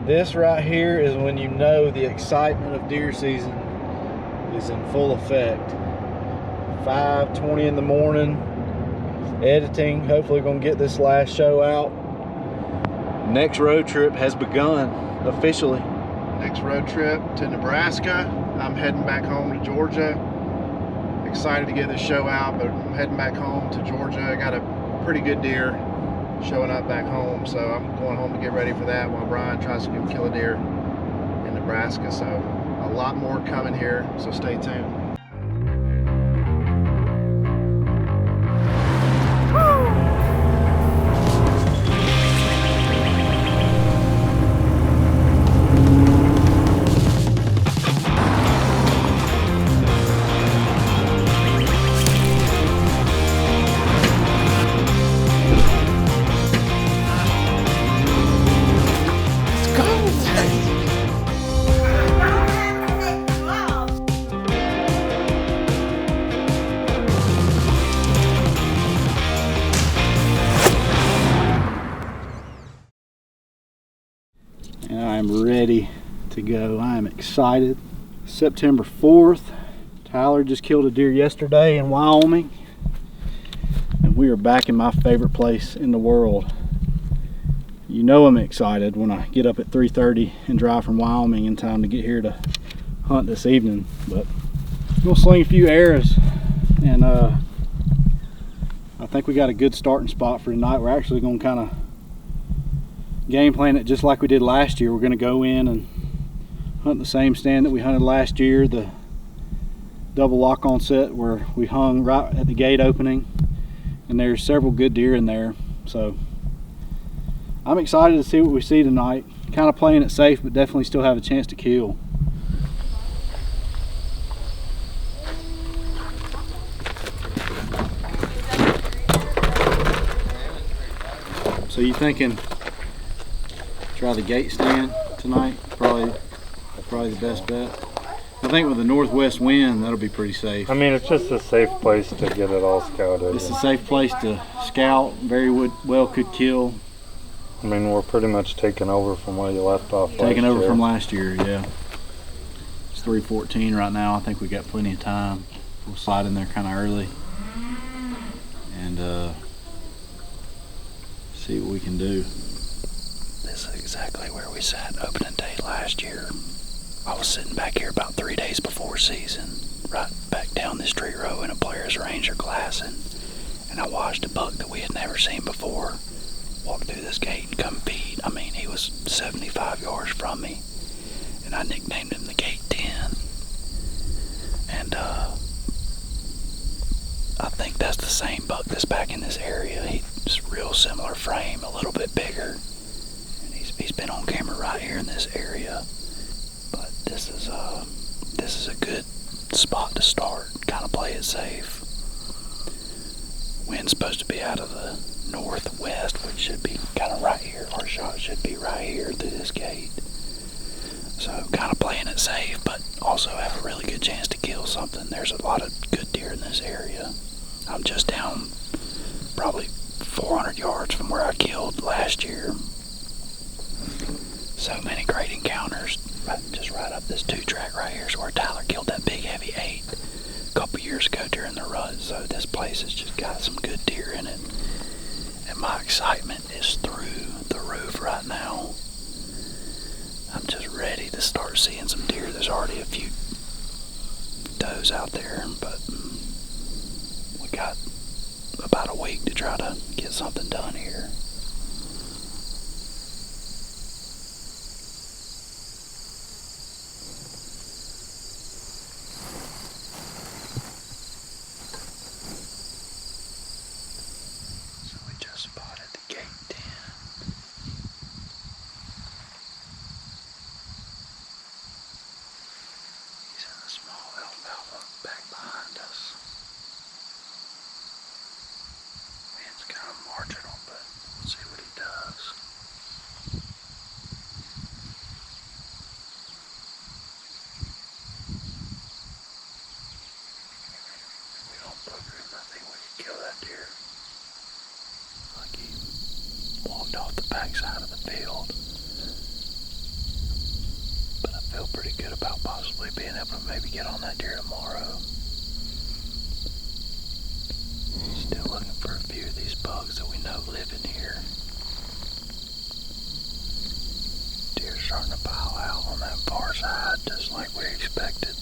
This right here is when you know the excitement of deer season is in full effect. 5:20 in the morning, editing, hopefully gonna get this last show out. Next road trip has begun officially. Next road trip to Nebraska. I'm heading back home to Georgia. Excited to get this show out, but I'm heading back home to Georgia. I got a pretty good deer showing up back home, so I'm going home to get ready for that while Bryan tries to go kill a deer in Nebraska. So a lot more coming here, so stay tuned. And I'm ready to go. I am excited. September 4th. Tyler just killed a deer yesterday in Wyoming. And we are back in my favorite place in the world. You know I'm excited when I get up at 3:30 and drive from Wyoming in time to get here to hunt this evening. But I'm gonna sling a few arrows, and I think we got a good starting spot for tonight. We're actually gonna kind of game plan it just like we did last year. We're going to go in and hunt the same stand that we hunted last year, the double lock on set where we hung right at the gate opening, and there's several good deer in there. So I'm excited to see what we see tonight. Kind of playing it safe, but definitely still have a chance to kill. So you thinking try the gate stand tonight? Probably the best bet. I think with the northwest wind, that'll be pretty safe. I mean, it's just a safe place to get it all scouted. It's a safe place to scout. Very well could kill. I mean, we're pretty much taking over from where you left off. Taking over from last year, yeah. It's 3:14 right now. I think we got plenty of time. We'll slide in there kind of early and see what we can do. This is exactly where we sat opening day last year. I was sitting back here about 3 days before season, right back down this tree row in a Polaris Ranger glassing, and I watched a buck that we had never seen before walk through this gate and come feed. I mean, he was 75 yards from me, and I nicknamed him the Gate 10. And I think that's the same buck that's back in this area. He's real similar frame, a little bit bigger. He's been on camera right here in this area, but this is a good spot to start. Kind of play it safe. Wind's supposed to be out of the northwest, which should be kind of right here. Our shot should be right here through this gate. So kind of playing it safe, but also have a really good chance to kill something. There's a lot of good deer in this area. I'm just down probably 400 yards from where I killed last year. So many great encounters, just right up this 2-track right here is where Tyler killed that big heavy 8 a couple years ago during the rut. So this place has just got some good deer in it, and my excitement is through the roof right now. I'm just ready to start seeing some deer. There's already a few does out there, but we got about a week to try to get something done here. So we just spotted the Gate 10. He's in a small alfalfa back behind us. Man's kind of marginal, but we'll see what he does. If we don't booger him, I think we can kill that deer. Like he walked off the backside of the field. able to maybe get on that deer tomorrow. Still looking for a few of these bugs that we know live in here. Deer starting to pile out on that far side, just like we expected.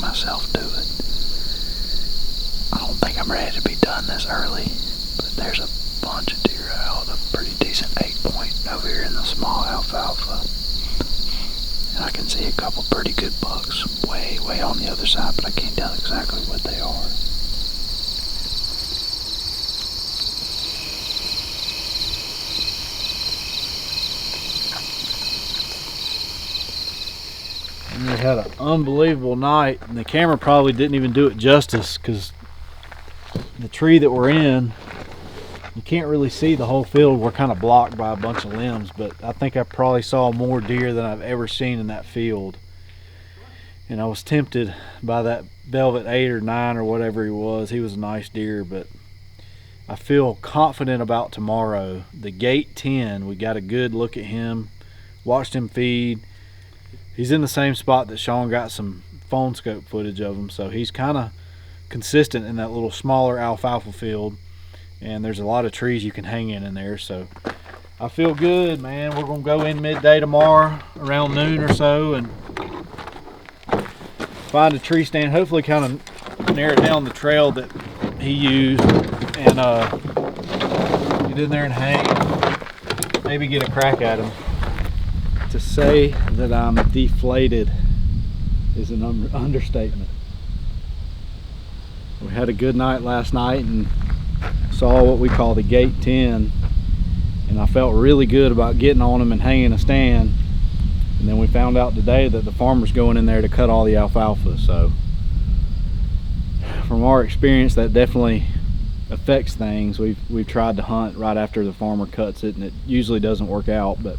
Myself do it. I don't think I'm ready to be done this early, but there's a bunch of deer out, a pretty decent 8-point over here in the small alfalfa. And I can see a couple pretty good bucks way on the other side, but I can't tell exactly what they are. And we had an unbelievable night, and the camera probably didn't even do it justice because the tree that we're in, you can't really see the whole field. We're kind of blocked by a bunch of limbs, but I think I probably saw more deer than I've ever seen in that field. And I was tempted by that Velvet 8 or 9 or whatever he was. He was a nice deer, but I feel confident about tomorrow. The gate 10, we got a good look at him, watched him feed. He's in the same spot that Sean got some phone scope footage of him, so he's kind of consistent in that little smaller alfalfa field, and there's a lot of trees you can hang in there, so I feel good, man. We're gonna go in midday tomorrow around noon or so and find a tree stand, hopefully kind of narrow down the trail that he used, and get in there and hang, maybe get a crack at him. To say that I'm deflated is an understatement. We had a good night last night and saw what we call the gate 10, and I felt really good about getting on them and hanging a stand. And then we found out today that the farmer's going in there to cut all the alfalfa. So from our experience, that definitely affects things. We've tried to hunt right after the farmer cuts it, and it usually doesn't work out, but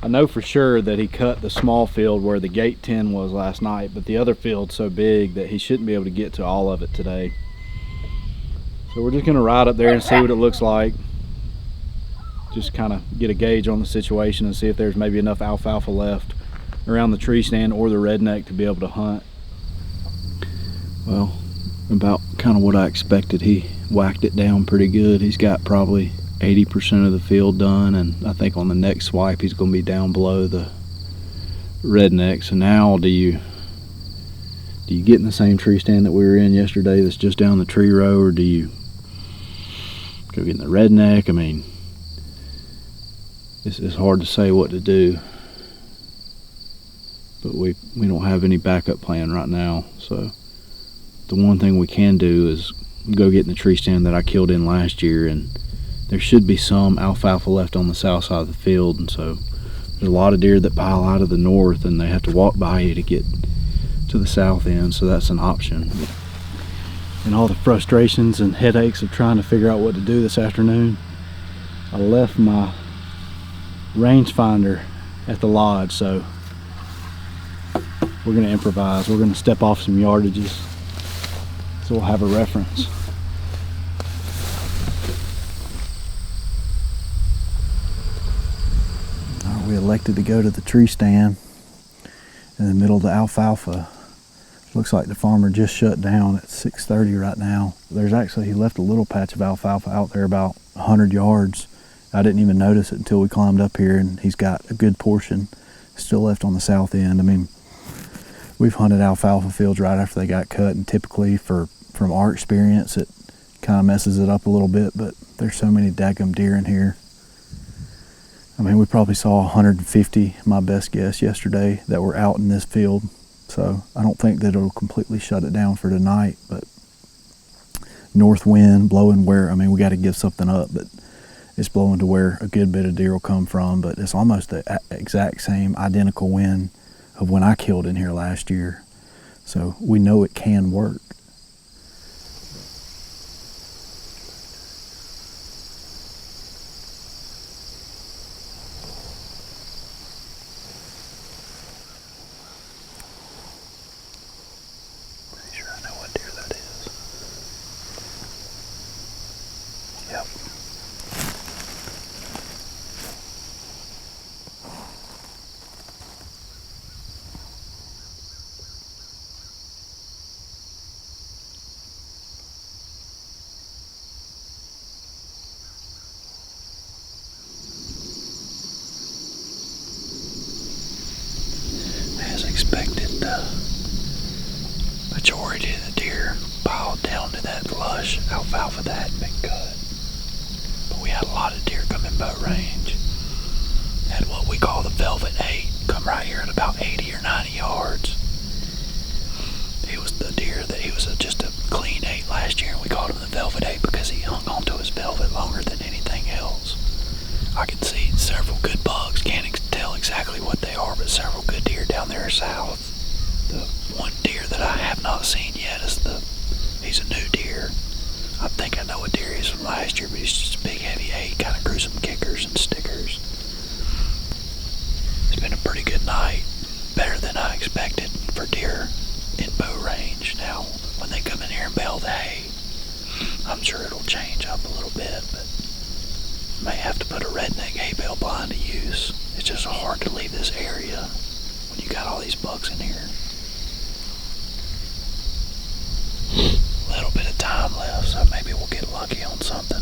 I know for sure that he cut the small field where the gate 10 was last night, but the other field's so big that he shouldn't be able to get to all of it today. So we're just gonna ride up there and see what it looks like. Just kind of get a gauge on the situation and see if there's maybe enough alfalfa left around the tree stand or the redneck to be able to hunt. Well, about kind of what I expected. He whacked it down pretty good. He's got probably 80% of the field done, and I think on the next swipe he's going to be down below the redneck. So now do you get in the same tree stand that we were in yesterday that's just down the tree row, or do you go get in the redneck? I mean, it's hard to say what to do, but we don't have any backup plan right now. So the one thing we can do is go get in the tree stand that I killed in last year, and there should be some alfalfa left on the south side of the field. And so there's a lot of deer that pile out of the north and they have to walk by you to get to the south end, so that's an option. And all the frustrations and headaches of trying to figure out what to do this afternoon, I left my rangefinder at the lodge, so we're going to improvise. We're going to step off some yardages so we'll have a reference. We elected to go to the tree stand in the middle of the alfalfa. Looks like the farmer just shut down at 6:30 right now. He left a little patch of alfalfa out there about 100 yards. I didn't even notice it until we climbed up here, and he's got a good portion still left on the south end. I mean, we've hunted alfalfa fields right after they got cut, and typically from our experience it kind of messes it up a little bit, but there's so many daggum deer in here. I mean, we probably saw 150, my best guess, yesterday that were out in this field. So I don't think that it'll completely shut it down for tonight, but north wind blowing where, I mean, we got to give something up, but it's blowing to where a good bit of deer will come from. But it's almost the exact same identical wind of when I killed in here last year. So we know it can work. Pretty sure I know what deer that is. Yep. As expected, the majority of the deer piled down to that lush alfalfa that hadn't been cut. But we had a lot of deer come in bow range. Had what we call the Velvet 8 come right here at about 80 or 90 yards. He was the deer that he was just a clean 8 last year, and we called him the Velvet 8 because he hung onto his velvet longer than anything else. I can see several good bucks. Can't tell exactly what they are, but several good deer down there south. The one deer that I have not seen yet is he's a new deer. I think I know what deer he is from last year, but he's just a big heavy 8, kind of grew some kickers and stickers. It's been a pretty good night, better than I expected for deer in bow range. Now, when they come in here and bale the hay, I'm sure it'll change up a little bit, but may have to put a redneck hay bale blind to use. It's just hard to leave this area when you got all these bucks in here. A little bit of time left, so maybe we'll get lucky on something.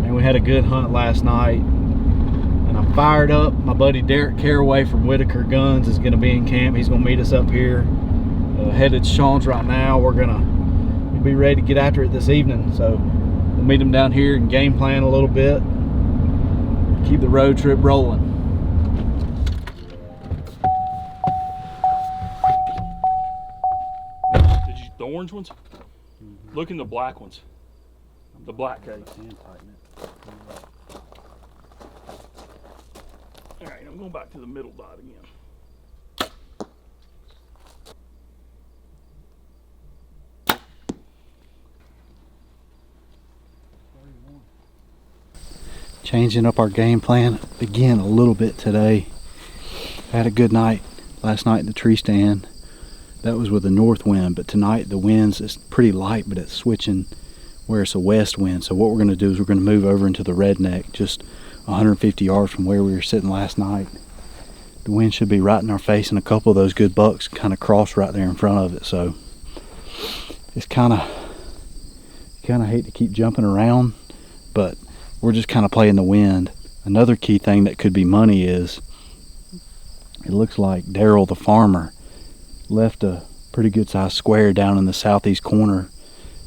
And we had a good hunt last night. And I'm fired up. My buddy Derek Caraway from Whitaker Guns is going to be in camp. He's going to meet us up here. Headed to Sean's right now. We'll be ready to get after it this evening. So we'll meet him down here and game plan a little bit. Keep the road trip rolling. Did you the orange ones? Mm-hmm. Look in the black ones. The black case. And tighten it. All right, I'm going back to the middle dot again. Changing up our game plan again a little bit today. Had a good night last night in the tree stand. That was with a north wind, but tonight the winds is pretty light, but it's switching where it's a west wind. So what we're going to do is we're going to move over into the redneck, just 150 yards from where we were sitting last night. The wind should be right in our face, and a couple of those good bucks kind of cross right there in front of it. So it's kind of hate to keep jumping around, but we're just kind of playing the wind. Another key thing that could be money is it looks like Daryl the farmer left a pretty good sized square down in the southeast corner.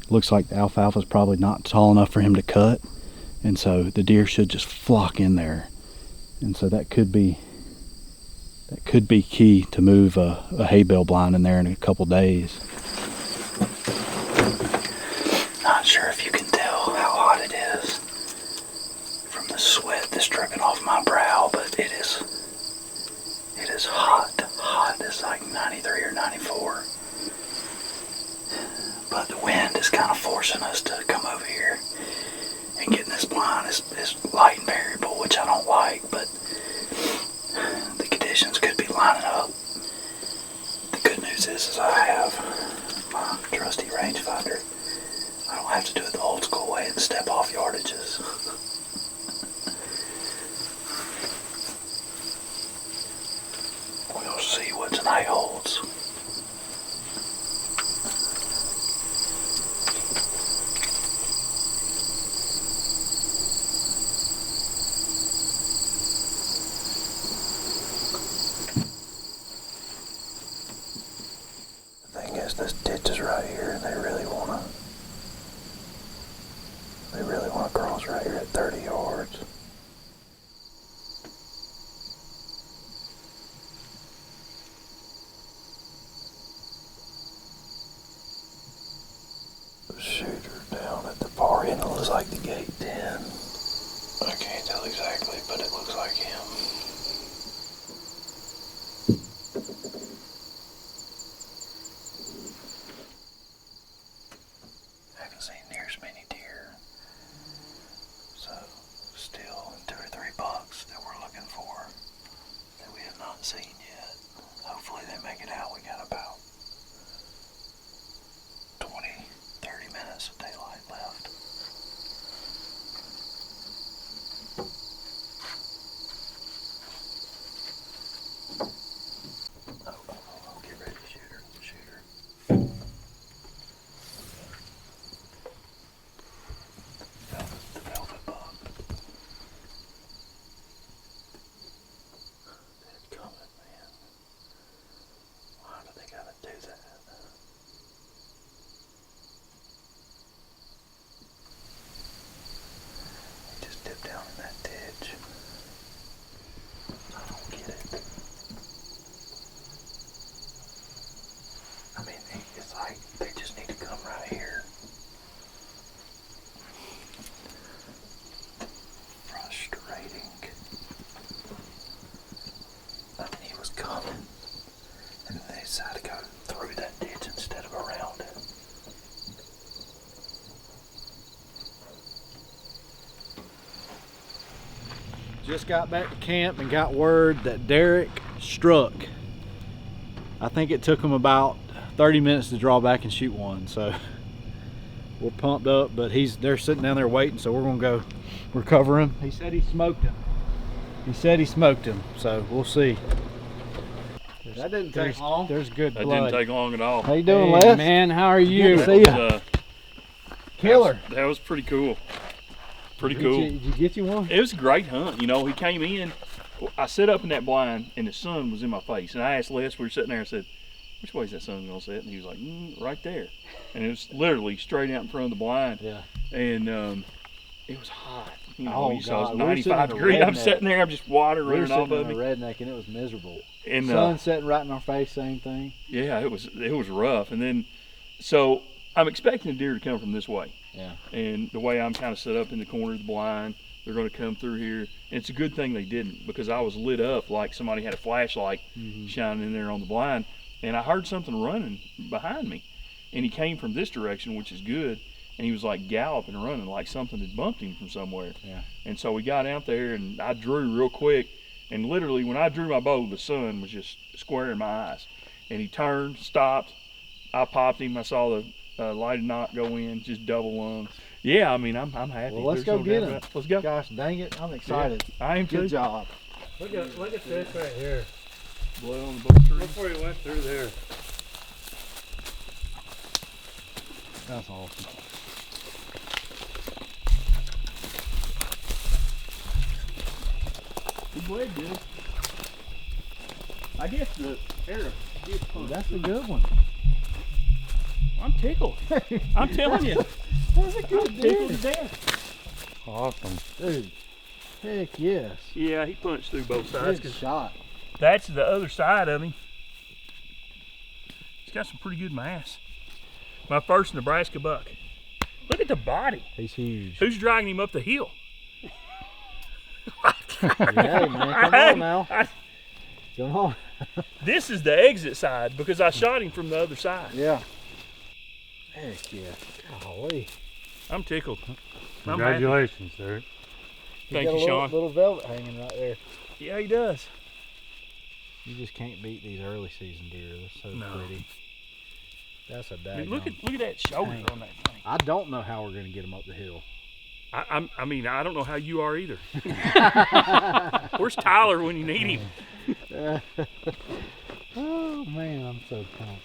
It looks like the alfalfa is probably not tall enough for him to cut, and so the deer should just flock in there. And so that could be key to move a hay bale blind in there in a couple days. Not sure if you can tell how hot it is from the sweat that's dripping off my brow, but it is hot. It's like 93 or 94. But the wind is kind of forcing us to come over here, and getting this blind is light and variable, which I don't like, but the conditions could be lining up. The good news is I have my trusty rangefinder. I don't have to do it the old school way and step off yardages. We'll see what tonight holds. The thing is, this ditch is right here, and they really wanna cross right here at 30 yards. looks like the gate 10. I can't tell exactly, but it looks like him. Haven't seen near as many deer. So, still 2 or 3 bucks that we're looking for that we have not seen yet. Hopefully they make it out. We got about 20-30 minutes of daylight left. Oh, get ready, shooter. The velvet bug. They're coming, man. Why do they gotta do that? He just dipped down in that ditch. I don't get it. I mean, it's like they just need to come right here. Frustrating. I mean, he was coming, and then they decided to go through that ditch instead of around it. Just got back to camp and got word that Derek struck. I think it took him about 30 minutes to draw back and shoot one, so we're pumped up, but they're sitting down there waiting, so we're gonna go recover him. He said he smoked him. So we'll see. That didn't take long. There's good That blood. didn't take long at all. How you doing, Hey, Les? man, how are you? Good to see ya. Uh, Killer. That was pretty cool. Pretty Did cool. you get you one? It was a great hunt. You know, he came in. I set up in that blind, and the sun was in my face. And I asked Les, we were sitting there, and said, "Which way is that sun gonna set?" And he was like, "Right there." And it was literally straight out in front of the blind. Yeah. And it was hot. You know, Oh, you saw God. it We were was sitting 95 in a degrees. I'm redneck. sitting there, I'm just water We were running off sitting of in me. a redneck and it was miserable. And Sun setting right in our face, same thing. yeah, it was rough. And then, so I'm expecting the deer to come from this way. Yeah. And the way I'm kind of set up in the corner of the blind, they're going to come through here. And it's a good thing they didn't, because I was lit up like somebody had a flashlight shining in there on the blind. And I heard something running behind me. And he came from this direction, which is good. And he was like galloping and running like something had bumped him from somewhere. Yeah. And so we got out there and I drew real quick. And literally when I drew my bow, the sun was just square in my eyes. And he turned, stopped. I popped him. I saw the lighted knot go in, just double lung. Yeah, I mean, I'm happy. Well, let's There's go no get doubt him. about it. Let's go. Gosh dang it, I'm excited. Yeah, I am too. Good job. Look at this right here. Blood on the bow tree. Before you went through there. That's awesome. He bled good. I guess the arrow did punch. That's a good one. I'm tickled. I'm telling you. That's a good Tickled deer. to death. Awesome. Dude, heck yes. Yeah, he punched through both sides. Good 'Cause shot. that's the other side of him. He's got some pretty good mass. My first Nebraska buck. Look at the body. He's huge. Who's dragging him up the hill? Yeah, man, come on now. Come on. This is the exit side because I shot him from the other side. Yeah. Heck yeah. Golly. I'm tickled. I'm happy. Congratulations, sir. Thank He's you, got a Sean. little velvet hanging right there. Yeah, he does. You just can't beat these early season deer. They're so No. pretty. That's a I mean, daggone. look at that shoulder Dang. on that thing. I don't know how we're going to get them up the hill. I mean, I don't know how you are either. Where's Tyler when you need him? Oh man, I'm so pumped.